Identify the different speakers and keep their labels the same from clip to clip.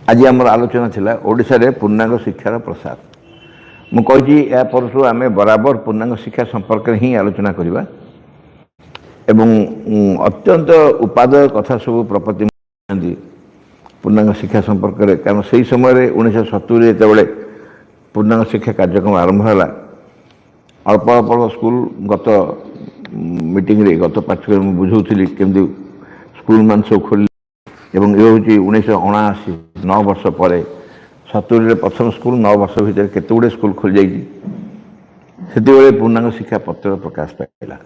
Speaker 1: आज आम आलोचना थिला ओडिशा रे पूर्णांग शिक्षार प्रसार। मुझे या परसु आम बराबर पूर्णांग शिक्षा संपर्क ही आलोचना करवा एवं अत्यंत उपादेय कथा सब प्रपति पूर्णांग शिक्षा संपर्क में, कारण से समय 1970 जो पूर्णांग शिक्षा कार्यक्रम आरंभ है अल्प अल्प स्कूल गत मीटिंग रे गत पाठ्यक्रम बुझाऊली केमती स्कूल मान सब खोल एवं ये हूँ 1979 9 वर्ष पर 70 प्रथम स्कूल 9 वर्ष भितर केते गुड़े स्कूल खोल जाइए से पूर्णांग शिक्षा पत्र प्रकाश पाइला।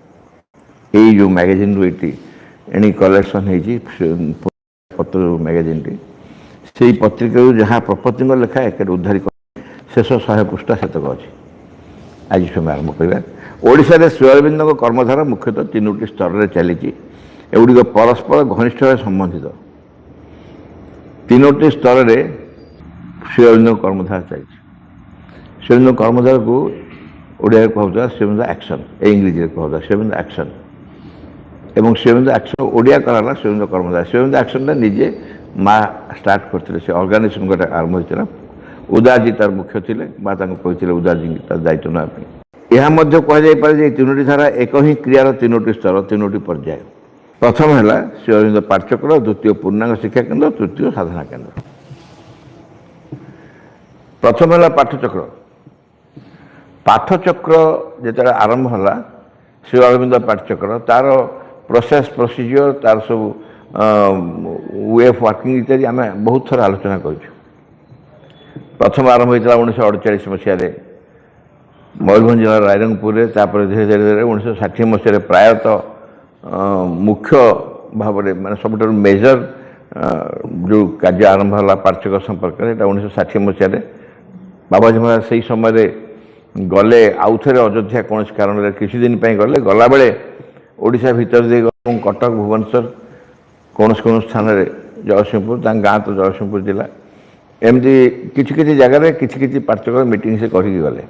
Speaker 1: यही जो मैगजीन रू ये एणी कलेक्शन पत्र मैगजीन टी से पत्रिका जहाँ प्रपति लेखा एक उद्धार शेष 100 पृष्ठा शतक अच्छी। आज समय आरंभ करवा। ओडिशा रे श्री अरविंद कर्मधारा मुख्यतः 3टी स्तर में चली एगुड़िक परस्पर घनिष्ठ संबंधित 3टी स्तर में श्री अरविंद कर्मधारा चली। श्री अरविंद कर्मधारा को ओडिया कहता श्री अरविंद एक्शन इंग्लीश कहता श्री अरविंद एक्शन एवं श्री अरविंद एक्शन ओडिया कराला श्री अरविंद कर्मधारा। श्री अरविंद एक्शन निजे माँ स्टार्ट करते से ऑर्गेनाइजेशन गोटे आरंभ होता। उदारजी तार मुख्य थे माँ कहते उदारजी तार दायित्व ना यह कहुपे 3टी धारा एक ही क्रियार 3टी स्तर 3टी पर्याय। प्रथम है श्री अरविंद पाठचक्र, द्वितीय पूर्णांग शिक्षा केन्द्र, तृतीय साधना केन्द्र। प्रथम है पाठचक्र। पाठचक्र जो आरंभ है श्री अरविंद पाठचक्र तार प्रोसेस प्रोसीजर तार सब वे ऑफ वर्किंग इत्यादि आम बहुत थर आलोचना कर। प्रथम आरंभ होता 1948 मसीह मयूरभंज जिला रायरंगपुर धीरे धीरे 1960 मसीह प्रायतः मुख्य भाव में सब मेजर जो कार्य आरंभ है पाठचक्र संपर्क में 1960 मसीह बाबाजी महाराज से समय गले आउ थे अयोध्या कौन कारण किसी दिन गले गला बेले ओडिशा भीतर दे कटक भुवनेश्वर कौन स्थान जगतसिंहपुर गाँ तो जगतसिंहपुर जिला एमती किसी जगह किसी पाठचक्र मीटिंग से करके गले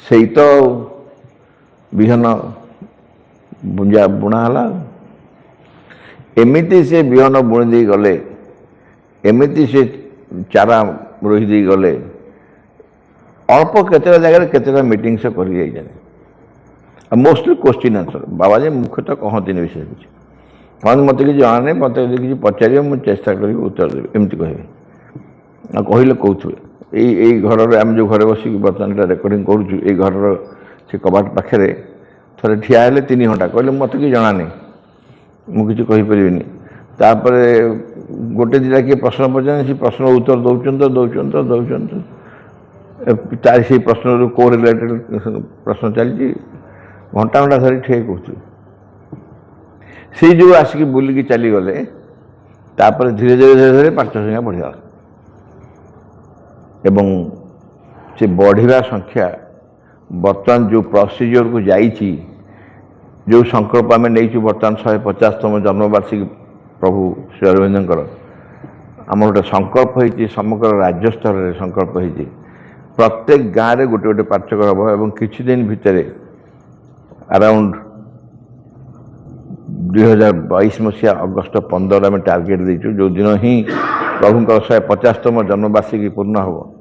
Speaker 1: से तो विहन बुंजा बुणाला एमती से विहन बुणी दे गले एमती से चारा रोही दे गले अल्प केते जगह केते मीटिंग से कर मोस्टली क्वेश्चन आंसर बाबाजी मुख्यतः कहती विषय कुछ कहते मत कि जाना नहीं मत किसी पचार मुझे चेष्टा करी उत्तर देवी एमती कहे कहले कौथे यही घर आम जो घर बस बर्तमान रेकर्डिंग करुँ ये घर से कबाट पाखे थे ठिया 3 घंटा कहले मत कि जाना नहीं मुझे कहीपरि तापर गोटे दिटा किए प्रश्न पचार से प्रश्न उत्तर दौरान तार से प्रश्न को रिलेटेड प्रश्न चली घंटा घंटा धरी ठिया कहते से जो आसिक बुलिकी चली गले तापर धीरे धीरे धीरे धीरे पाठ संख्या बढ़िया एवं से बढ़िया संख्या बर्तमान जो प्रोसीजर को जाइए जो संकल्प आम नहीं बर्तमान 150तम जन्मवार्षिकी प्रभु श्री अरविंदर आम गोटे संकल्प होती समग्र राज्य स्तर में संकल्प होती प्रत्येक गाँव में गोटे गोटे पाठचक्र हम और किसी दिन भितर अराउंड 2022 मसीहा अगस्ट 15 आम टार्गेट देचु जो दिन ही प्रभुंर 150तम जन्मवार्षिकी पूर्ण हो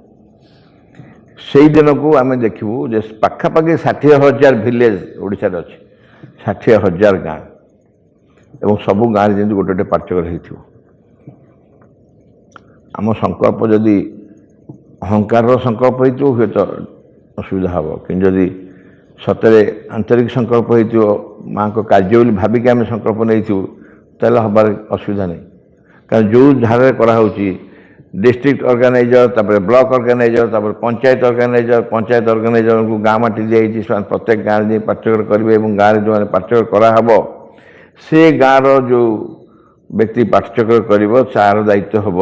Speaker 1: से दिन को आम देखू जे पाखापाखि 60,000 विलेज ओडिशा रे अच्छे 60,000 गाँ एवं सबू गाँव जमी गोटे गोटे पाठचक्र हो आम संकल्प जदि अहंकार संकल्प हो हुए तो असुविधा हम कि जदि सतरे आंतरिक संकल्प हो माँ को कार्य भाविक आम संकल्प नहीं तेल हबार असुविधा नहीं कारण जो धारा कराऊँगी डिस्ट्रिक्ट ऑर्गेनाइजर तापर ब्लॉक ऑर्गेनाइजर तापर पंचायत ऑर्गेनाइजर को गाँ माटी दी प्रत्येक गाँव में पाठचक्र करेंगे और गाँव जो पाठचक्र कराहब से गाँव जो व्यक्ति पाठचक्र कर तार दायित्व हम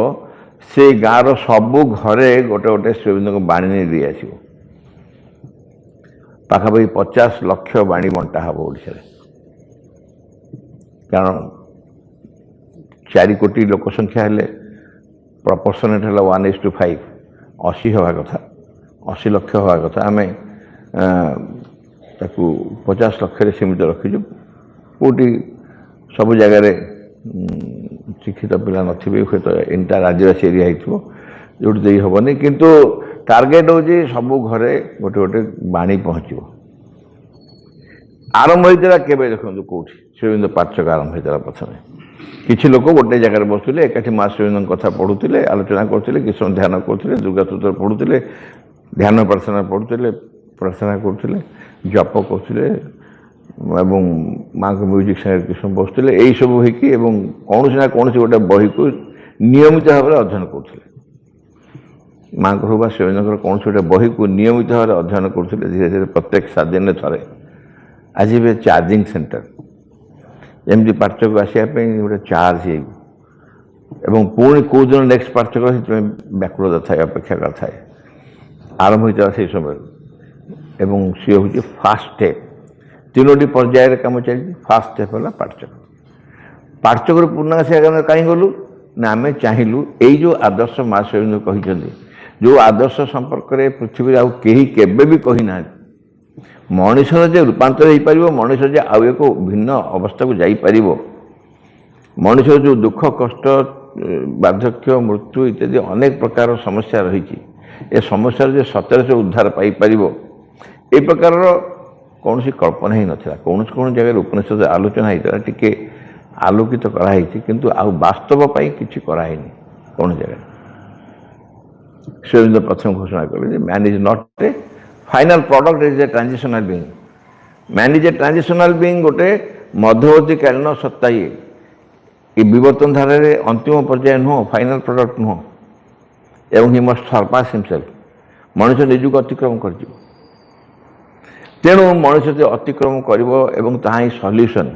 Speaker 1: से गाँव सबू घरे गोटे गोटे श्रीअरविंद को बाणी दी आस पाखापाखि 50 लाख बाणी बंटा हम ओडिशा कारण 4 कोटी लोक संख्या हेले प्रपोर्शनेट है 1:5 80 हवा कथा 80 लाख हवा कथा आम 50 लाख सीमित रखीचु कौटी सब जगह शिक्षित पिला नथिबे हुए तो इंटर आदिवासी एरिया हो जो दे हेनी किंतु टार्गेट हूँ सबू घरे गोटे गोटे बाणी पहुँचो आरंभ होता केवे देखो कौटी शिवबिंदु पाठक आरंभ होता प्रथम किसी लोक गोटे जगह बसुले एकाठी माँ शिवबिंदु कथा पढ़ुले आलोचना करते कि समय ध्यान करते दुर्गा सूत्र पढ़ुले ध्यान प्रार्थना पढ़ुले प्रार्थना करते जप करते माँ को म्यूजिक संगे किसी बसुले यही सब हो कौन ना कौन गोटे बही को नियमित भाव में अध्ययन करते माँ को शिवबिंदु कौन गोटे बही को नियमित भाव में अध्ययन करते धीरे धीरे प्रत्येक 7 दिन थे आज भी चार्जिंग सेंटर जमी पाठक आसापी गोटे चार्ज हो पुणी कौ दिन नेक्स्ट पाठक व्याकुलता थाए अपेक्षा थाए आरंभ होता से समय एवं सी हूँ फास्ट स्टेप 3टी पर्यायर कम चलती फास्ट स्टेप है पाठचक्र पाठचक्र पूर्णांग शिक्षा कहीं गलु ना आम चाहलु यही जो आदर्श माँ शिवबिंदु कहते जो आदर्श संपर्क में पृथ्वी आउ कहीं केबे भी कही ना मनुष्य जे रूपांतर हो पार मनुष्य जे आउ एक भिन्न अवस्था को जापर मनुष्य जो दुख कष्ट बार्धक्य मृत्यु इत्यादि अनेक प्रकार समस्या रही ए समस्या जे सतर से उद्धार पाइपर ए प्रकार कौन सी कल्पना ही नाला कौन कौन जगह उपनिषद आलोचना होता टी आलोकित कराई किंतु आउ वास्तव किसी कराई कौन जगह शिवबिंदु प्रथम घोषणा कले man is not A final product is a transitional being man is a transitional being गोटे मध्यवर्ती कालीन सत्ता ये विवर्तन धारा रे अंतिम पर्याय नुह फाइनल प्रोडक्ट नुह एवं हि मस्ट सरपास हिमसेल्फ मनुष्य निजुक अतिक्रम कर तेणु मनुष्य जो अतिक्रम कर सल्यूशन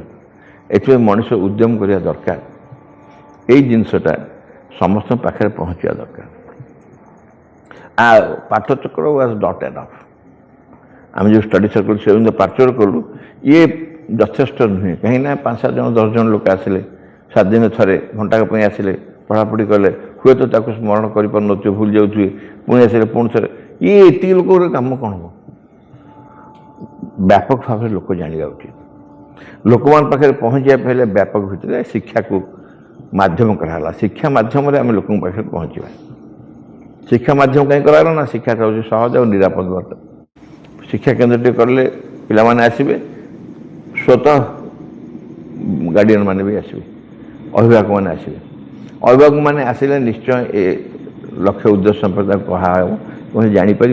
Speaker 1: ये मनुष्य उद्यम करने दरकार यही जिनसटा समस्त पाखे पहुँचा दरकार पाठचक्र वाज नॉट एनफ आम जो स्टडी सर्कल शिवबिंदु पाठचक्र कलु ये यथेष्ट नुहे कहीं 5-7 जन 10 जन लोक आसिले 7 दिन थे घंटाक आसिले पढ़ापढ़ी कले हुए तो स्मरण कर भूल जाऊे पुणी आसिले पुणी थे ये ये लोक कम कौन हो व्यापक भाव में लोक जाना उचित लोक मान पाखे पहुँचा पहले व्यापक भितर शिक्षा को माध्यम कराला शिक्षा माध्यम आम लोक पाखे पहुँचा शिक्षा माध्यम कहीं कराला ना शिक्षा हूँ सहज और निरापद बात शिक्षा केन्द्र टे कले पिलामाने आसबे स्वतः गार्डियन माने भी आसबे अभिभावक मैंने आसबे अभिभावक मैंने आसिले निश्चय ए लक्ष्य उद्देश्य संपर्क कह जापर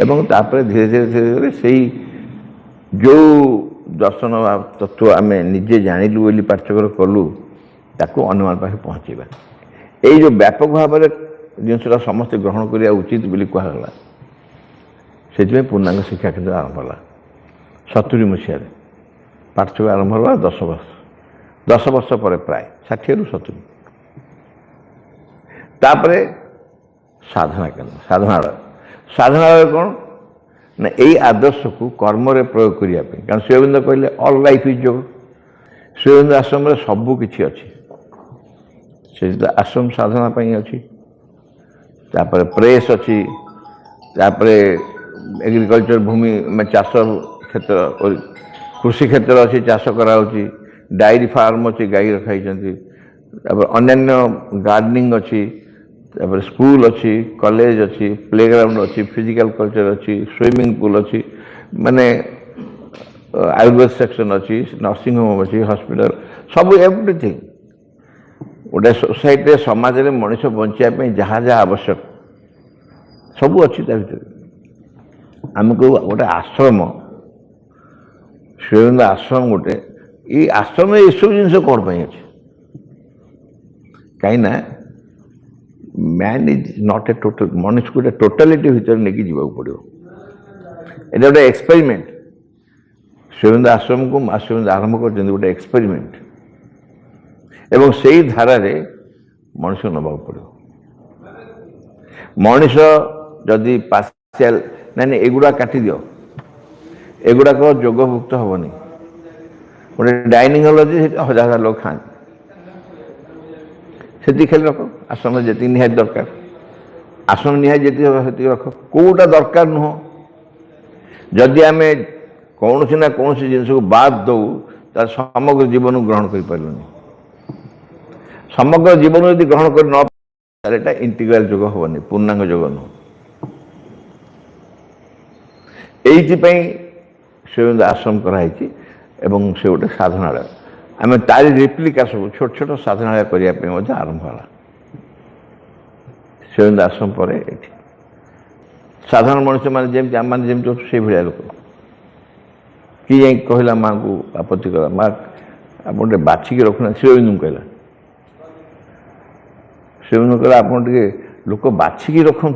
Speaker 1: एवं तापर धीरे धीरे धीरे धीरे से जो दर्शन तत्व आम निजे जानलु बोली पाठचक्र कलु ताको अनुमान पाखे पहुँचेगा यही जो व्यापक भाव में जिनसा समस्त ग्रहण करने उचित बोली कहला से पूर्णांग शिक्षा केन्द्र आरंभ है 70 मसीह पाठचक्र आरंभ है 10 वर्ष पर प्राय 60 ରୁ 70 तापर साधना केन्द्र साधनालय कौन ना यही आदर्श को कर्म रे प्रयोग करने कारण शिवबिंदु कहले ऑल लाइफ इज योग शिवबिंदु आश्रम सबू किसी अच्छी से आश्रम साधना अच्छी तापर प्रेस अच्छी तापर एग्रीकल्चर भूमि में चाष क्षेत्र कृषि क्षेत्र अच्छी चाष कराऊँच डायरी फार्म अच्छी गाई रखाई अन्य गार्डनिंग अच्छी तापर स्कूल अच्छी कॉलेज अच्छी प्लेग्राउंड अच्छी फिजिकल कल्चर अच्छी स्विमिंग पूल अच्छी माने आयुर्वेद सेक्शन अच्छी नर्सिंग होम अच्छी हॉस्पिटल सब एवरीथिंग गोटे सोसाइटी समाज में मनुष्य बचापी जहाँ जहाँ आवश्यक सबू अच्छी भर आमको गोटे आश्रम शिवबिंदु आश्रम गोटे ये आश्रम ये सब जिन कौन पाई अच्छे कहीं man is not a total मनुष्य गोटे टोटालिटी भर नहीं जावाक पड़ो ये गोटे एक्सपेरिमेंट शिवबिंदु आश्रम को माँ शिवबिंदु आरंभ कर गोटे एक्सपेरिमेंट एवं से ही धारा रे मनुष्य नवाक पड़ो मनुष्य जदि पार्शियल नहीं एगुड़ा काटी दियो एगुड़ाक जोगभुक्त हेनी गोटे डाइनिंग हल अच्छी 1000 लोग खाते से खाली रख आश्रम जी निहाती दरकार आश्रम निहाती जी रख कौटा दरकार नुह जदि आम कौन ना कौन जिन को बाद दौ समग्र जीवन ग्रहण कर समग्र जीवन यदि ग्रहण कर न एटा इंटीग्राल जोग हेनी पूर्णांग जोग नुह एइथिपाई शिवानंद आश्रम कराई से गोटे साधनालय आम तारी रेप्लिका सब छोट छोट साधनालय करने आरंभ है शिवानंद आश्रम पर साधारण मनुष्य मैंने आम मैंने जमी से भाया लोक कि जाए कहला माँ को आपत्ति कला माँ आप बाछिकी रखुना शिवबिंदु कहला शिवबिंदु कहला आप लोक बाछिकी रखु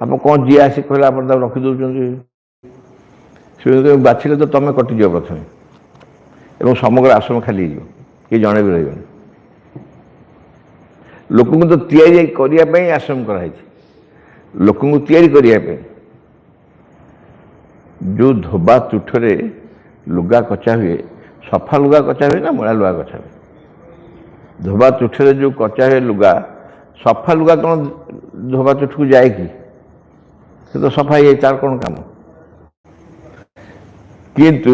Speaker 1: आप कौन जी आसी कहला आप रखीदे शिवबिंदु बाछिले तो तुम कटिज प्रथम एवं समग्र आश्रम खाली किए जड़े भी रही लोक तो करने आश्रम कराई लोक करने जो धोबा तुठरे लुगा कचा हुए सफा लुगा कचा हुए ना मुला लुगा कचा हुए धोबा तुठरे जो कचा हुए लुगा सफा लुगा कौन धोबा तुठ को जाए कि तो सफा ये तार कौन काम किंतु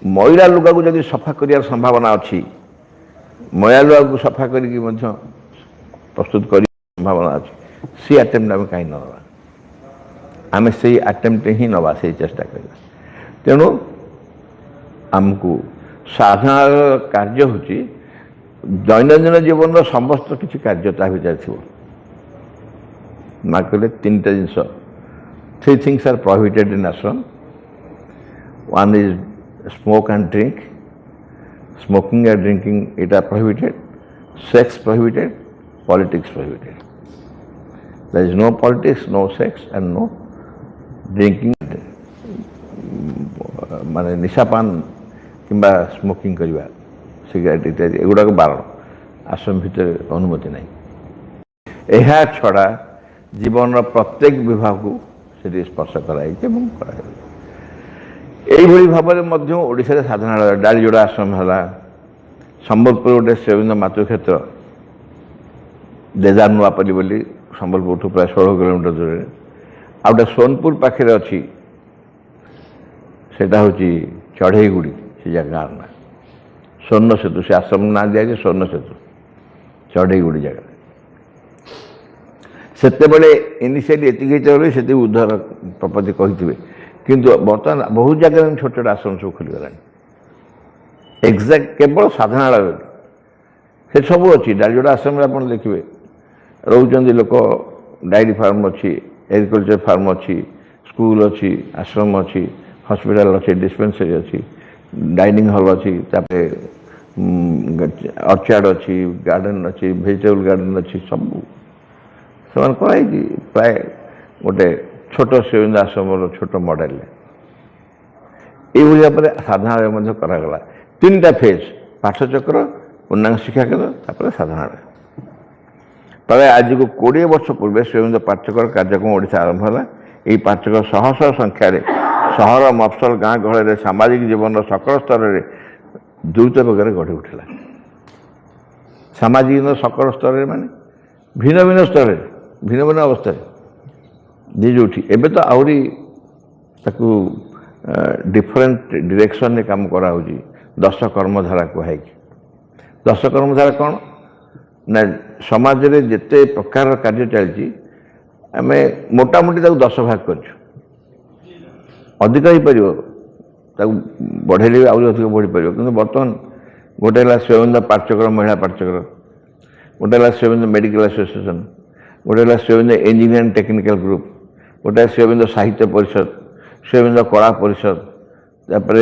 Speaker 1: मैला लुगा को जब सफा कर संभावना अच्छी मैला लुगा को सफा करके प्रस्तुत कर संभावना अच्छी सी आटेम्प्ट आम कहीं ना आम से आटेम्प्ट ही नवा से चेष्टा करवा तेणु आमको साधना कार्य हूँ दैनंदिन जीवन समस्त किसी कार्य ता भर थी माँ कहले तीन टा जिनस 3 things are prohibited in ashram. One is smoke and drink. Smoking and drinking it are prohibited. Sex prohibited. Politics prohibited. There is no politics, no sex and no drinking. माने निशापान किंबा स्मोकिंग करवा सिगरेट इत्यादि एगुड़ाक बारण आश्रम भितर अनुमति नहीं यह छड़ा जीवन प्रत्येक विभाग को से स्पर्श कराई भाव में ओडिशा साधनालय डालीजोड़ा आश्रम है संबलपुर गोटे शिवबिंदु मातृक्षेत्र देजार नुआपल्ली बोली संबलपुर प्राय 16 किलोमीटर दूर आ गोटे सोनपुर पाखे अच्छी सेटा हूँ चढ़ईगुड़ी से जगार ना स्वर्ण सेतु से आश्रम ना दिया स्वर्ण सेतु चढ़ईगुड़ी जगह से इनिशियली एति से उद्धार प्रपति कही किंतु बर्तमान बहुत जगह छोट छोट आश्रम सब खुलगला एक्जाक्ट केवल साधनालय से सब अच्छी डालीजोड़ा आश्रम आप देखिए रोच लोक डायरी फार्म अच्छी एग्रिकल्चर फार्म अच्छी स्कूल अच्छी आश्रम अच्छी हॉस्पिटल अच्छी डिस्पेंसरी अच्छी डाइनिंग हॉल अच्छी अर्चार्ड अच्छी गार्डन अच्छी वेजिटेबल गार्डन अच्छी सब से कराई प्राय गोटे छोट शिवबिंदु आश्रम छोट मॉडल ये साधनालय करागला 3टा फेज पाठचक्र पूर्णांग शिक्षा केन्द्र साधनालय प्राय आज को 20 वर्ष पूर्व शिवबिंदु पाठचक्र कार्यक्रम ओडिशा आरंभ है यही पाठचक्र शह शह संख्यार सहर मफसल गाँ गहल सामाजिक जीवन सकल स्तर में द्रुत बेगर गढ़ी उठला सामाजिक सकल स्तर माने भिन्न भिन्न स्तर भिन्न भिन्न अवस्था जी जो एबे तो आहरी ताकू डिफरेंट डायरेक्शन में काम करा 10 कर्मधारा कहुई 10 कर्मधारा कौन ना समाज रे जिते प्रकार कार्य चलती आम मोटामोटी 10 भाग कर अधिक ही पार बढ़ेले भी अधिक बढ़ी पार कि बर्तमान गोटे है शिवबिंदु पाठचक्र महिला पाठचक्र गोटे है शिवबिंदु मेडिकल एसोसिएशन गोटे है शिवबिंदु इंजीनियरिंग टेक्निकल ग्रुप गोटे शिवबिंदु साहित्य परिषद शिवबिंदु कला परिषद तापर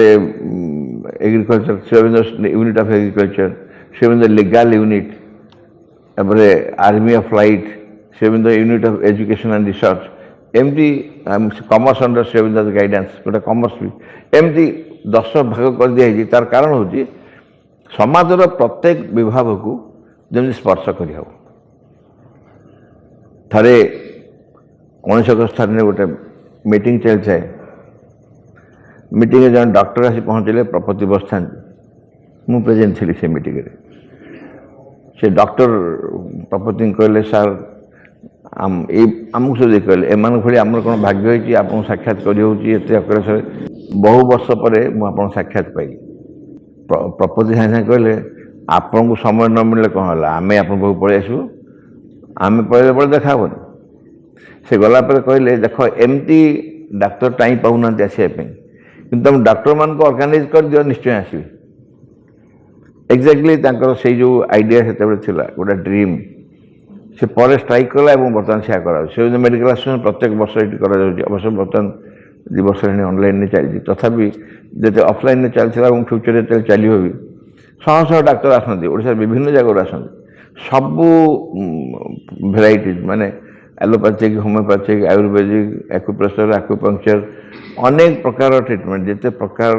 Speaker 1: agriculture Shivabindu unit of agriculture Shivabindu legal unit तापर army of light Shivabindu unit of education and research एमती कमर्स अंडर शिवबिंदु गाइडेंस गोटे कमर्स भी एमती 10 भाग कर दिखाई तार कारण हूँ समाजर प्रत्येक विभाग को जमी स्पर्श कर थे कौन स्थान में गोटे मीटिंग चलता है मीटिंग जन डॉक्टर आसी पहुँचले प्रपति बस्था मु प्रेजेंट थी से मीटिंग से डॉक्टर प्रपति कहले सार आमको सब कहले एम भाई आम कौन भाग्य होती आप साक्षात कर बहु वर्ष पर मुझे साक्षात पाई प्रपति सागे सागे कहले आपन को समय न मिले कौन है आम आप पलि आसू आम पलैले बड़े देखा हेनी से गलापर कहले देख एमती डाक्तर टाइम पाऊना आसवाई कि तुम डाक्तर मान को अर्गानाइज कर दियो निश्चय आसवे एक्जाक्टली से जो आइडिया से गोटे ड्रीम से पर स्ट्राइक कला बर्तमान से करा मेडिकल आसोसिएशन प्रत्येक वर्ष ये अवश्य बर्तमान 2 वर्ष ऑनलाइन चलती तथापि जो ऑफलाइन चलता फ्यूचर जो चलो भी शह शह डाक्तर आसती ओडिशा विभिन्न जगह आसती सबू भेराइटीज माने allopathic homeopathic Ayurvedic acupressure acupuncture अनेक प्रकार ट्रीटमेंट जिते प्रकार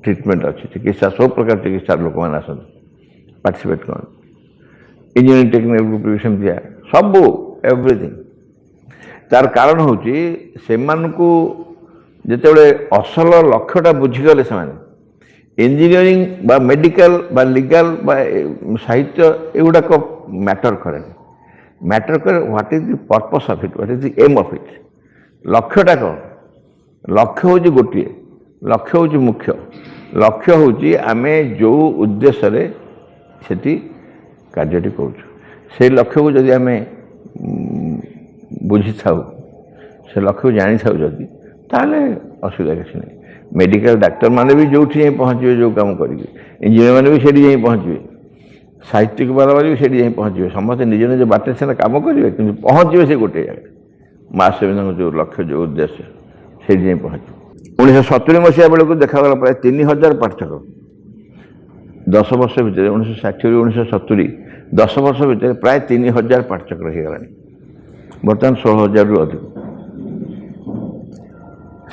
Speaker 1: ट्रीटमेंट अच्छी चिकित्सा सब प्रकार चिकित्सा लोक मैंने आसती पार्टिसिपेट कर इंजीनियरिंग टेक्निकल ग्रुप भी सेमती सब एवरीथिंग तार कारण हूँ से जिते असल लक्ष्यटा बुझीगले से इंजीनियरिंग बा मेडिकल बा लीगल बा साहित्य एगुड़ाक मैटर करे मैटर करे what is the purpose of it what is the aim of it लक्ष्यटा कौन लक्ष्य हूँ गोटे लक्ष्य हूँ मुख्य लक्ष्य हूँ आम जो उद्देश्य से कार्यटी कर लक्ष्य को जदि आम बुझी था से लक्ष्य को जानी था जदि ताले असुविधा किसी नहीं मेडिकल डाक्तर माने भी जो पहुँचे जो काम करेंगे इंजीनियर मैंने भी सेठी जाई पहुँचे साहित्यिक बाला भी सेठी जाई पहुँचे समस्त निज निज बाटे से काम करेंगे कि पहुँचे से गोटे जगह माँ सेविंद जो लक्ष्य जो उद्देश्य से जाई पहुँचे 1970 मसीहा बेलू देखागला प्राय 3000 पाठक 10 वर्ष भितर 1960 1970 10 वर्ष भितर प्राय 3000 पाठक रहीगला बर्तमान 16,000 रु अधिक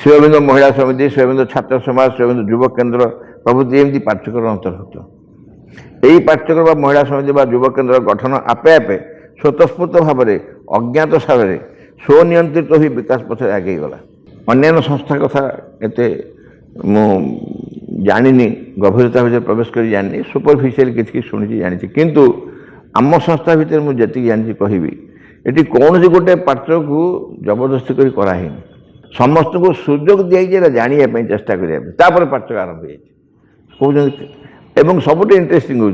Speaker 1: शिवबिंद महिला समिति शिवबिंद छात्र समाज शिवबिंद युवक केन्द्र प्रभृति एमती पाठ्यक्रम अंतर्भुक्त यही पाठ्यक्रम महिला समिति युवक केन्द्र गठन आपे आपे स्वतःस्फूर्त भाव में अज्ञात साल स्वनियंत्रित ही विकास पथ आगे गला अन्य संस्था कथा एते मु जानी गभीरता भर प्रवेश कर जानी सुपरफिशियल किसी शुणी जानी किंतु आम संस्था भितर मुझे जानी कहबी ये कौन गोटे पात्र को जबरदस्ती कर कराही समस्त को सुजोग दिखाई जानापी चेष्टा करने पाठक आरंभ हो सबुठ इंटरेस्टिंग हूँ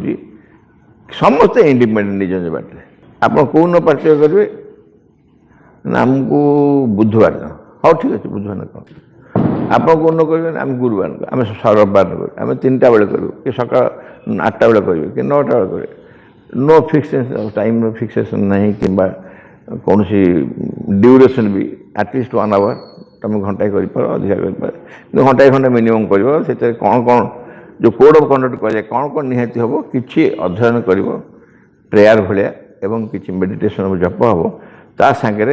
Speaker 1: समस्ते इंडिपेंडेंट निज निज बाटे आप कौन पार्टिक करेंगे ना आमको बुधवार दिन हाँ ठीक अच्छे बुधवार ना कौन आप कौन करेंगे आम गुरुवार आम रविवार आम 3टा बेले करूँ कि सका 8टा बेले करेंगे कि 9टा बेले करेंगे नो फिक्सेशन टाइम फिक्सेशन नहीं कि कौन सी ड्यूरेशन भी एटलिस्ट 1 आवर तुम घंटाए कर अधिका कर घंटाए खंडे मिनिमम कर कौन कौन जो कोड ऑफ कंडक्ट करें कौन कौन निहाती हम कि अध्ययन कर प्रेयर भाया एवं किसी मेडिटेशन जप हम ता सागर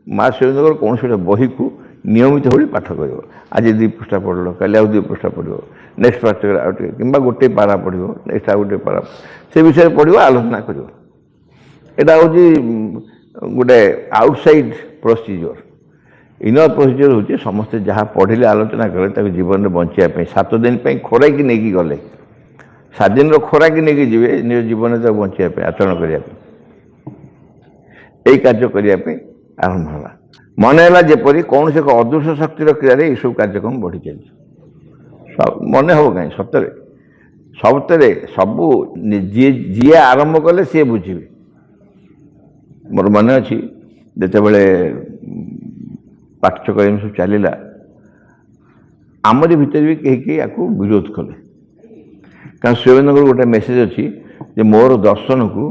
Speaker 1: माँ शिवेन्द्र कौन से बही को नियमित भाई पाठ कर आज 2 पृष्ठा पढ़ल कल आउ 2 पृष्ठा पढ़ नेक्स्ट पार्ट कि गोटे पारा पढ़ नेक्स्ट आ गोटे पारा से विषय पढ़ आलोचना कर यहाँ हूँ गोटे आउटसाइड प्रोसीजर इनर प्रोसीजर हूँ समस्ते जहाँ पढ़ले आलोचना कले जीवन में बचापी 7 दिन खोराक नहीं गले 7 दिन खोराक नहीं जी निज जीवन में बचापी आचरण करने यही कार्य करने आरंभ है मन है जपरी कौन से अदृश्य शक्तिर क्रिया ये सब कार्यक्रम बढ़ी चलती मन हम कहीं सतरे सतरे सबू जी आरंभ कले सी बुझे मोर मन अच्छी जिते पाठ्यक्रम सब चलला आमरी भितर भी कहीं या विरोध कले कारण शिवेन्द्र गोटे मेसेज अच्छी जे मोर दर्शन को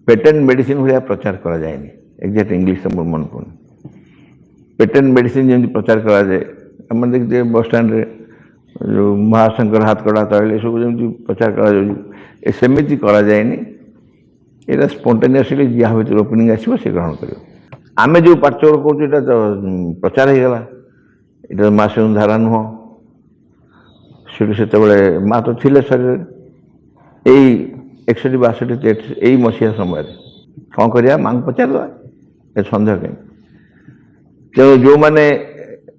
Speaker 1: पेटेंट मेडिसिन भाया प्रचार करा जाए एक्जाक्ट इंग्लिश मोर मन पड़े पेटेंट मेडिसिन जमी प्रचार करा जाए आम देखते बस स्टैंड जो महाशंकर हाथकड़ा तैल सब जमी प्रचार करा सेमती करा जाए ये स्पॉन्टेनियसली जहाँ भर ओपनिंग आसो से ग्रहण कर आम जो पाठ्यक्रम कौन तो प्रचार होगला ये माँ से धारा नुह से माँ तो थे शरीर यही 61 62 यही मसीहा समय कौन करा माँ को पचार सन्देह कहीं तेणु जो मैंने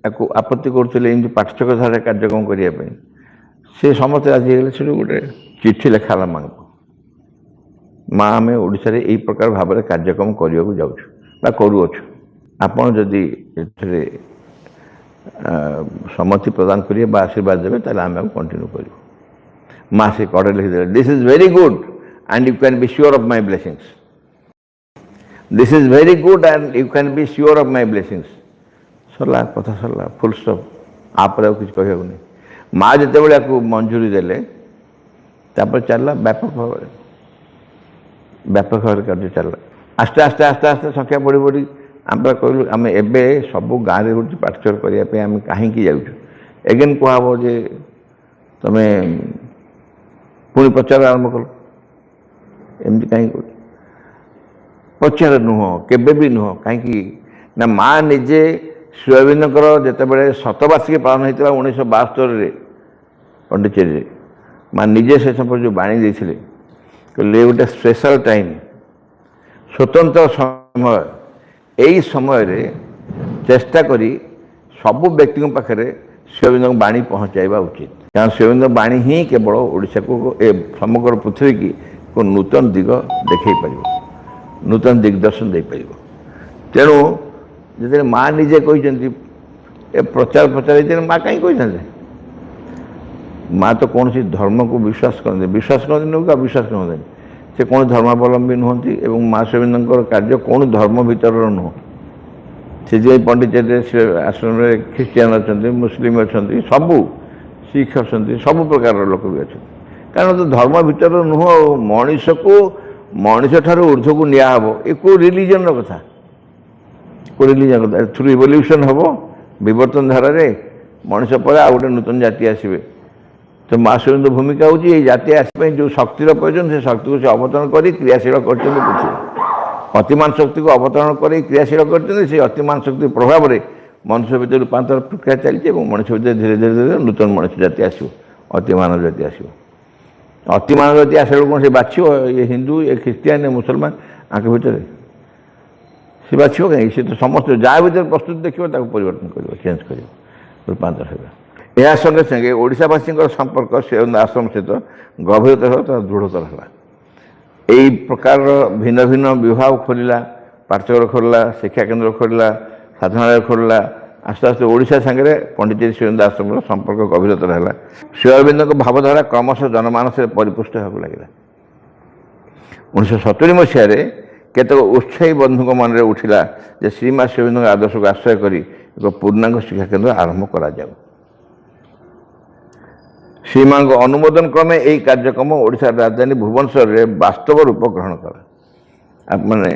Speaker 1: आपत्ति करुले पाठ्यक धारा कार्यक्रम करने से समस्त राजी से गोटे चिठी लेखाला माँ को माँ आम ओडिशा रे यही प्रकार भाव में कार्यक्रम करने को जाऊँ करुअछु आपड़ जदि सम्मति प्रदान करेंगे आशीर्वाद देवे ताले आम कंटिन्यू कर माँ से कड़े लिखिदे, this is very good and you can be sure of my blessings, this is very good and you can be sure of my blessings. Sarala कथा सरला, फुल स्टॉप। आप किसी कहू नहीं। माँ जिते आपको मंजूरी देले तापर चलला व्यापक भाव कार्य चलला। आस्ते आस्ते आस्ते आस्ते संख्या बढ़ी बढ़ी आम कहलु आम एवं सबू गाँव में हूँ पार्टिसिपेट करने आम कहीं जाऊँ एगेन कहब जे तुम्हें पुणी प्रचार आरंभ कल एमती कहीं प्रचार नुह केबे भी नुह कहीं ना माँ निजे श्रीअरविंदर जिते शतवार्षिकी पालन होता 1972 पंडिचेरी माँ निजे से समय जो बाणी देते कहले गोटे स्पेशल टाइम स्वतंत्र समय यही समय रे चेष्टा करी सबु व्यक्ति पाखे श्रीअरविंद बाणी पहुँचाइबा उचित, कारण श्रीअरविंद बाणी ही केवल ओडिशा को समग्र पृथ्वी की को नूतन दिग देखई पार, नूतन दिग्दर्शन दे पार। तेणु जो माँ निजे कहते प्रचार प्रचार माँ कहीं कहते माँ तो कौन सी धर्म को विश्वास करते नुका विश्वास करते से कौन धर्मावलंबी नुहति एवं माँ श्रीअरविंदर कार्य कौन धर्म भीतर नुह से पंडिचेरी आश्रम में ख्रीस्टियान अच्छा मुस्लिम अच्छा सबू सिख अच्छा सब प्रकार लोक भी अच्छा, कारण तो धर्म भीतर नुह मनीष को मनीष ठार ऊर्ध्व को निहब ये कौ रिलीजन कथा कौ रिलीजन कथा थ्रू इवोल्यूशन हम विवर्तन धारा मनीष पर आ गए नूतन जाति आसवे। तो माँ श्रीअरविंद भूमिका हूँ ये जाति आसपाई जो शक्तिर प्रयोजन से शक्ति को से अवतरण कर क्रियाशील कर अतिमान शक्ति को अवतरण कर क्रियाशील कर अतिमान शक्ति प्रभाव में मनुष्य भीतर रूपांतर प्रक्रिया चलती मनुष्य भीतर धीरे धीरे धीरे नूतन मनुष्य जाति आसो अतिमान जाति आसो अतिमान जाति आसला कौन से बाछ ये हिंदू ये ख्रीस्टियान ये मुसलमान आंख भीतर सी बाछ कहीं सी तो समस्त जहाँ भीतर प्रस्तुत देखिए परिवर्तन कर चेंज कर रूपांतर होगा। यह संगे संगे ओडिशावासी संपर्क श्रीअरविंद आश्रम सहित गभीरतर दृढ़तर है। यही प्रकार भिन्न भिन्न विभाग खोलला, पाठशाला खोलला, शिक्षा केन्द्र खोलला, साधनालय खोलला, आस्ते आस्ते ओडिशा सांगे पंडिचेरी श्रीअरविंद आश्रम संपर्क गभीरतर है। श्रीअरविंद भावधारा क्रमश जनमानस परिपुष्ट होगा लगे। 1970 मसीह केतक उत्साही बंधु मन में उठिला जे श्रीमा श्रीअरविंद आदर्श को आश्रय कर एक पूर्णांग शिक्षा केन्द्र आरंभ करा जाऊ। श्रीमा अनुमोदन क्रमे यही कार्यक्रम ओडिशा राजधानी भुवनेश्वर में वास्तव रूप ग्रहण कला। आप मैंने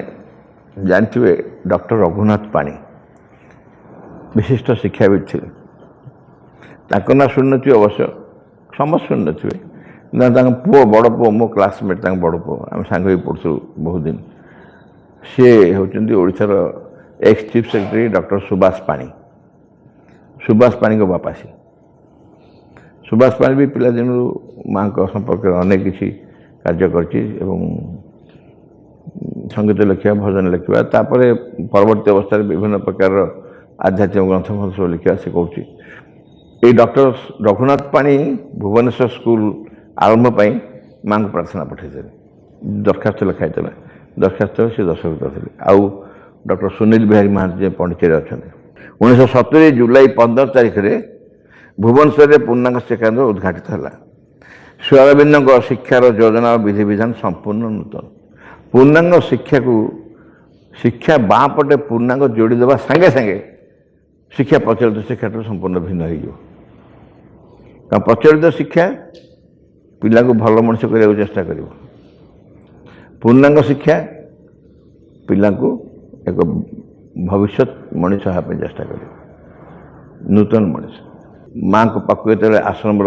Speaker 1: जानते डॉक्टर रघुनाथ पाणी विशिष्ट शिक्षाविद थे, ना शुणी थे अवश्य समस्त शुणी थे ना पुओ बड़ पुओ मो क्लासमेट बड़ पुओ आम सांग पढ़ु बहुत दिन सी होती ओडिशार ex chief secretary doctor Subhash Pani, Subhash पाणी को बापा सी। सुभाष पाणी भी पिलादिन माँ संपर्क अनेक किसी कार्य कर संगीत लिखा भजन लिखा तापर परवर्ती अवस्था विभिन्न प्रकार आध्यात्मिक ग्रंथ सब लिखा से कहूँ ये डॉक्टर रघुनाथ पाणी भुवनेश्वर स्कूल आरंभ माँ को प्रार्थना पठे दरखास्त लिखाई दरखास्त से दस्तखत करते आउ डॉक्टर सुनील बिहारी महांती पंडिचेरी अच्छा 1970 जुलाई 15 तारीख में भुवनेश्वर में पूर्णांग शिक्षा केन्द्र उद्घाटित है। श्रीअरविंद शिक्षार योजना और विधि विधान संपूर्ण नूतन पूर्णांग शिक्षा को शिक्षा बाँ पटे पूर्णांग जोड़ी देवा सांगे सांगे शिक्षा प्रचलित शिक्षा संपूर्ण भिन्न हो। प्रचलित शिक्षा पिला को भल मनुष्य करने चेष्टा कर, पूर्णांग शिक्षा पिला को एक भविष्य मनुष्य हाँपे चेष्टा कर नूतन मनुष्य। माँ को पाक जो आश्रम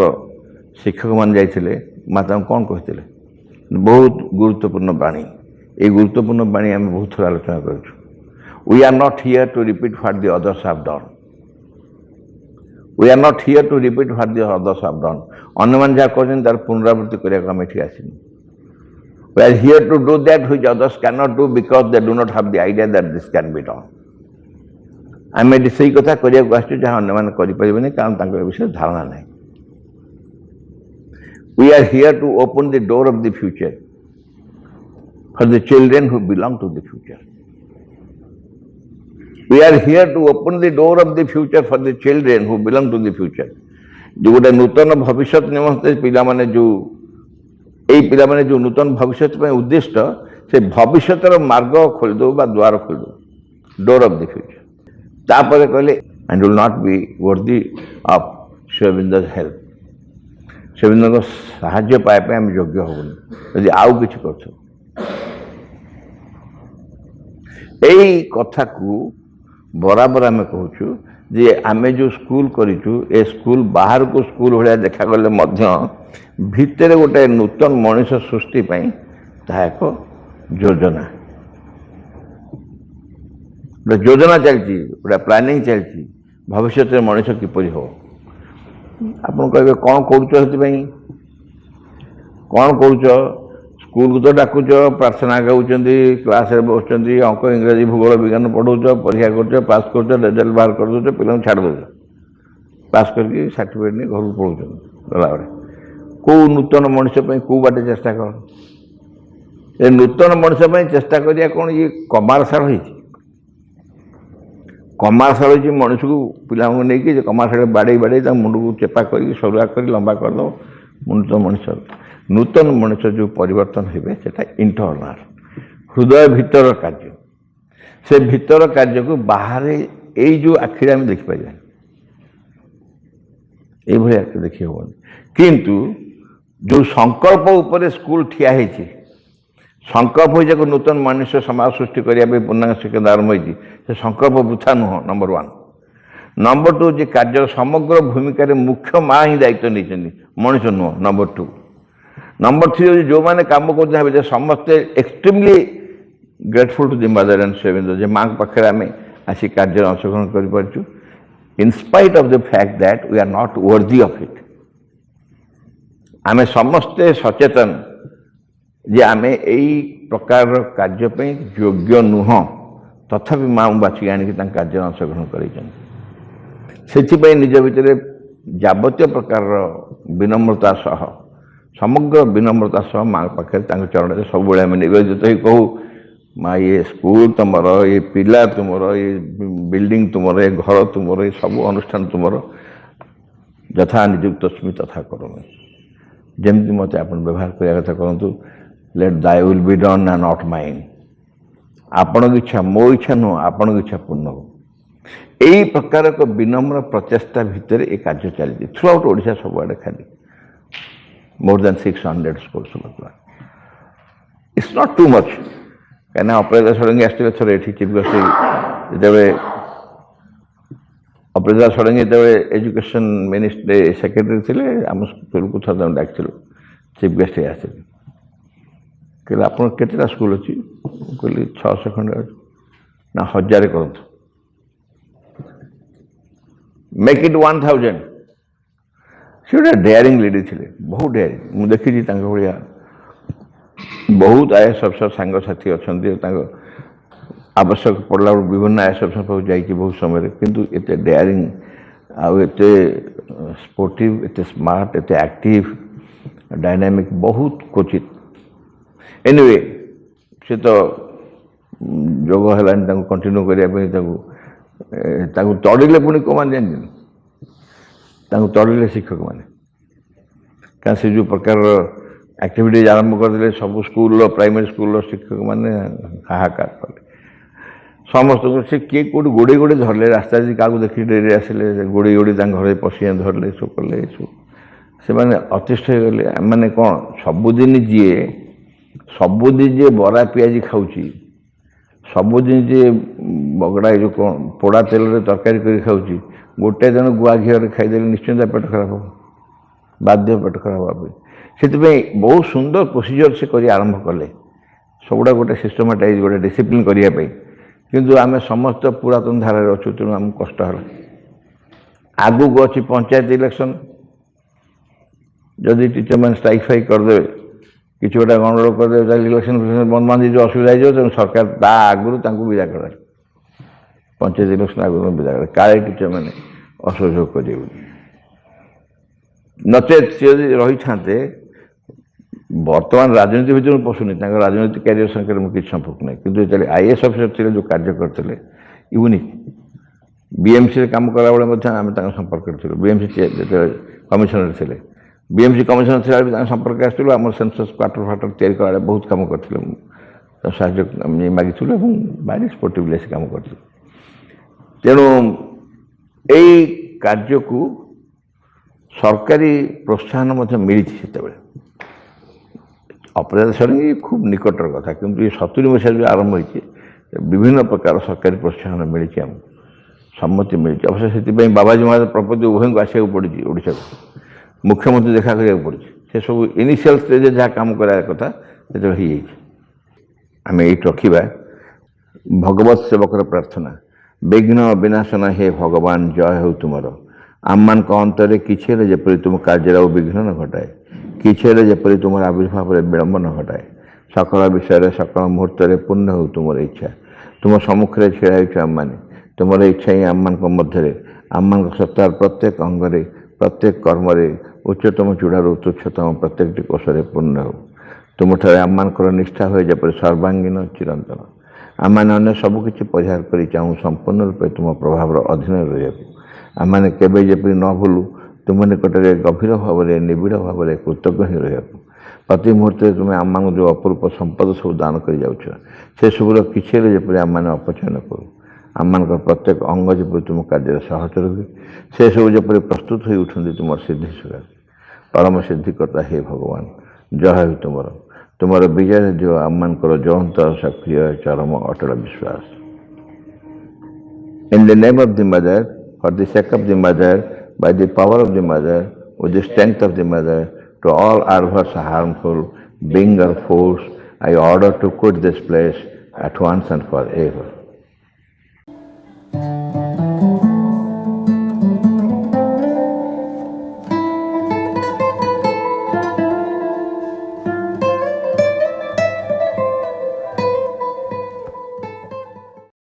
Speaker 1: शिक्षक मान जाते माँ कौन कहते बहुत गुरुत्वपूर्ण बाणी ये गुरुत्वपूर्ण बाणी आम बहुत थोड़ा आलोचना कर we are not here to repeat what the others have done, we are not here to repeat what the others have done. अन्य मैंने जहाँ कर तार पुनरावृत्ति करने आम ये आसनी। We are here to do that which others can not do because they do not have the idea that this can be done. आम ये से कथा करने आसो जहाँ अन्य मैंने करें कारण विषय धारणा ना। We are here to open the door of the future for the children who belong to the future. We are here to open the door of the future for the children who belong to the future. जो गोटे नूतन भविष्य निमंते पिला माने जो এই ପିଲାମାନେ ଯେଉଁ ନୂତନ ଭବିଷ୍ୟତ ପାଇଁ ଉଦ୍ଦିଷ୍ଟ ସେ ଭବିଷ୍ୟତର ମାର୍ଗ ଖୋଲିଦେଉ ବା ଦ୍ୱାର ଖୋଲିଦେଉ, ଡୋର୍ ଅଫ୍ ଦି ଫ୍ୟୁଚର। ତାପରେ କହିଲେ and will not be worthy of Shri Aurobindo's help. Shri ଅରବିନ୍ଦଙ୍କ ସାହାଯ୍ୟ ପାଇବା ପାଇଁ ଆମେ ଯୋଗ୍ୟ ହେବୁନି ଯଦି ଆଉ କିଛି କରୁଛୁ। ଏଇ କଥାକୁ ବରାବର ଆମେ କହୁଛୁ ଯେ ଆମେ ଯେଉଁ ସ୍କୁଲ କରିଛୁ ଏ ସ୍କୁଲ ବାହାରକୁ ସ୍କୁଲ ଭଳିଆ ଦେଖାଗଲେ ମଧ୍ୟ ଭିତରେ ଗୋଟେ ନୂତନ ମଣିଷ ସୃଷ୍ଟି ପାଇଁ ତାହା ଏକ ଯୋଜନା, ଗୋଟେ ଯୋଜନା ଚାଲିଛି, ଗୋଟେ ପ୍ଲାନିଂ ଚାଲିଛି ଭବିଷ୍ୟତରେ ମଣିଷ କିପରି ହେବ। ଆପଣ କହିବେ କ'ଣ କରୁଛ ସେଥିପାଇଁ, କ'ଣ କରୁଛ? ସ୍କୁଲକୁ ତ ଡାକୁଛ, ପ୍ରାର୍ଥନା ଗାଉଛନ୍ତି, କ୍ଲାସରେ ବସୁଛନ୍ତି, ଅଙ୍କ ଇଂରାଜୀ ଭୂଗୋଳ ବିଜ୍ଞାନ ପଢ଼ାଉଛ, ପରୀକ୍ଷା କରୁଛ, ପାସ୍ କରୁଛ, ରେଜଲ୍ଟ ବାହାର କରିଦେଉଛ, ପିଲାଙ୍କୁ ଛାଡ଼ି ଦେଉଛ, ପାସ୍ କରିକି ସାର୍ଟିଫିକେଟ୍ ନେଇ ଘରକୁ ପଳାଉଛନ୍ତି। ଗଲାବେଳେ କେଉଁ ନୂତନ ମଣିଷ ପାଇଁ କେଉଁ ବାଟେ ଚେଷ୍ଟା କର? ଏ ନୂତନ ମଣିଷ ପାଇଁ ଚେଷ୍ଟା କରିବା କ'ଣ ଇଏ କମାର୍ସାଲ ହେଇଛି? କମାର୍ସାଲ ହେଇଛି ମଣିଷକୁ ପିଲାଙ୍କୁ ନେଇକି ଯେ କମାର୍ସାଲ ବାଡ଼େଇ ବାଡ଼େଇ ତାଙ୍କ ମୁଣ୍ଡକୁ ଚେପା କରିକି ସରୁଆ କରି ଲମ୍ବା କରିଦେବ ନୂତନ ମଣିଷ। ନୂତନ ମଣିଷ ଯେଉଁ ପରିବର୍ତ୍ତନ ହେବେ ସେଟା ଇଣ୍ଟରନାଲ, ହୃଦୟ ଭିତର କାର୍ଯ୍ୟ। ସେ ଭିତର କାର୍ଯ୍ୟକୁ ବାହାରେ ଏଇ ଯେଉଁ ଆଖିରେ ଆମେ ଦେଖିପାରିବାନି, এইভাবে আঁকি দেখি হবনি। কিন্তু ଯେଉଁ ସଂକଳ୍ପ ଉପରେ ସ୍କୁଲ ଠିଆ ହେଇଛି, ସଂକଳ୍ପ ହୋଇଛି ଏକ ନୂତନ ମନୁଷ୍ୟ ସମାଜ ସୃଷ୍ଟି କରିବା ପାଇଁ ପୂର୍ଣ୍ଣାଙ୍ଗ ଶିକ୍ଷା ଆରମ୍ଭ ହେଇଛି, ସେ ସଂକଳ୍ପ ବୃଥା ନୁହଁ। ନମ୍ବର 1। ନମ୍ବର 2 ଯେ କାର୍ଯ୍ୟର ସମଗ୍ର ଭୂମିକାରେ ମୁଖ୍ୟ ମା ହିଁ ଦାୟିତ୍ୱ ନେଇଛନ୍ତି, ମଣିଷ ନୁହଁ। ନମ୍ବର 2। ନମ୍ବର 3 ହେଉଛି ଯେଉଁମାନେ କାମ କରୁଛନ୍ତି ଯେ ସମସ୍ତେ extremely grateful to the Mother and Shri Aurobindo, ଯେ ମାଙ୍କ ପାଖରେ ଆମେ ଆସି କାର୍ଯ୍ୟରେ ଅଂଶଗ୍ରହଣ କରିପାରିଛୁ in spite of the fact that we are not worthy of it। आमे समस्ते सचेतन जे आमे एई प्रकार कार्य पे योग्य नुह, तथापि माँ बाछी आनिक कार्य अंशग्रहण कर निज भितर जावतीय प्रकार विनम्रता सह, समग्र विनम्रता सह माँ पाखे चरण से सब निवेदित ही कहू, माँ ये स्कूल तुमर, ये पिला तुमर, ये बिल्डिंग तुमर, ये घर तुमर, ये सब अनुष्ठान तुमर, यथा निजुक्त अस्मि तथा करोमि। जमती मत आप व्यवहार करने कथा कहतु, let thy will be done and not mine. आपण की इच्छा मो इच्छा नुह, आपण की इच्छा पूर्ण हो। यही प्रकार एक विनम्र प्रचेषा भितर ये कार्य चलती थ्रू आउट ओडिशा सबुआडे, खाली more than 600 schools. It's not too much. कहीं अपराजिता षडंगी आसते थोड़े ये चीफ गेस्ट जो अपराजिता षडंगी जो एजुकेशन मिनिस्ट्री सेक्रेटरी थे आम स्कूल को थोड़ा डाक चीफ गेस्ट आसते कहले आप केतटा स्कूल अच्छी? कहली 600 खंड ना 1000 करूँ, मेक इट 1000। सी गोटे डेयरिंग लेडी थे, बहुत डेयरिंग। मुझे देखी भाया बहुत आईएएस अफिसर सांग साथी अच्छा, आवश्यक पड़ा विभिन्न आईएएस अफिसर पाक जाइए बहुत समय, किंतु एते डेयरिंग आते स्पोर्टिव, एते स्मार्ट, एते एक्टिव, डायनामिक बहुत क्वचित। एनीवे से तो जोग है कंटिन्यू करने तड़िले पुणी कौन जान तड़िले शिक्षक मैंने क्या से जो प्रकार एक्टिविटीज आरंभ करदे सब स्कूल प्राइमरी स्कूल शिक्षक मैंने हाहाकार कले समस्त से किए कौट गोड़े गोड़े धरले रास्ता क्या देखिए डेरी आसिले गोड़े गोड़े घर पशि धरले सब कले से मैंने अतिष्ठ हो गले। मैंने कौन सबुदिन जी बरा पियाज खाऊँगी, सबुदिन जी बगड़ा जो कौन पोड़ा तेल तरकारी कर खाऊँगी, गोटे दिन गुआ घी खाईदे निश्चिंत पेट खराब हो, बाध्य पेट खराब हाँ। से बहुत सुंदर प्रोसीजर से कर आरंभ कले सबुटा गोटे सिस्टमेटाइज गोटे डिसिप्लिन करने, किंतु आम समस्त पुरातन धारा अच्छु तेणु आम कष्ट है। आगू अच्छी पंचायत इलेक्शन, जदि टीचर मैंने स्ट्राइक फाइक करदे कि गोटे गणरोध करदे इलेक्शन बंद बांध जो असुविधा हो तेणु सरकार आगुरी विदा कर पंचायत इलेक्शन आगुरी विदा कर काले टीचर मैंने असहयोग करेंगे नचेत सी रही था बर्तमान राजनीति भर पशुनी राजनीतिक कैरियर संगे मुझे किसी संपर्क नहीं, किंतु जो आईएएस अफिसर थे जो कार्य करते यूनिक बीएमसी काम कला बेले आम संपर्क करूँ, बीएमसी कमिशनर थे बीएमसी कमिशनर थिला भी संपर्क आसलु आम सेंसस क्वार्टर फाटर तैयारी करा बहुत काम करथिलु साहाଯ୍ୟ मागिथिलु ଏବଂ भारी स्पोर्टिवली से काम करथिलु तेणु एई कार्यकु सरकारी प्रोत्साहन मिली से अपराध सर खूब निकटर कथा किंतु ये 70 मसीह जो आरंभ होती विभिन्न प्रकार सरकारी प्रोत्साहन मिली आम सम्मति मिली अवश्य से बाबाजी महाराज प्रपति उभय को आसक पड़ी ओडिशा को मुख्यमंत्री देखा करा पड़ी से सब इनिशियल स्टेज जहाँ कम करा कथा से आम ये रखा भगवत सेवकर प्रार्थना विघ्न विनाशन हे भगवान जय हो तुम आम मान अंतर किसी जपरी तुम कार्य विघ्न न घटाए किसी जपरी तुम आविर्भाव विलंब न घटाए सकल विषय सकल मुहूर्त पूर्ण हो तुम इच्छा तुम सम्मुखें छिड़ा आम मैंने तुम इच्छा ही आम मान मध्य आम मान सत्तार प्रत्येक अंगरे प्रत्येक कर्म उच्चतम चूड़ार तुच्छतम प्रत्येक कोषे पूर्ण हो तुम ठार आम मान निष्ठा हुए जपरी सर्वांगीन चिरंतन आम मैंने अन्य सबकि परिहार कर चाहूँ संपूर्ण रूपे तुम प्रभाव अधीन रहा आम मैंने केवे जपरी न भूलु तुम निकटरे गभीर भाव में निबिड़ भाव में कृतज्ञ ही रहा प्रति मुहूर्त तुम आम जो अपूर्व संपद सब दान कर जाऊँ से सबूर किसी जपरी आम मैंने अपचय न करूँ आम मान प्रत्येक अंग जपरी तुम कार्य सहज रहे से सब जपरी प्रस्तुत हो उठती तुम सिद्धि सुखा परम सिद्धिकर्ता हे भगवान जय हो तुम विजय जो आम मान ज्वलंत सक्रिय चरम अटल विश्वास in the name of the mother for the sake of the mother by the power of the mother with the strength of the mother to all adverse harmful being or force I order to quit this place at once and forever.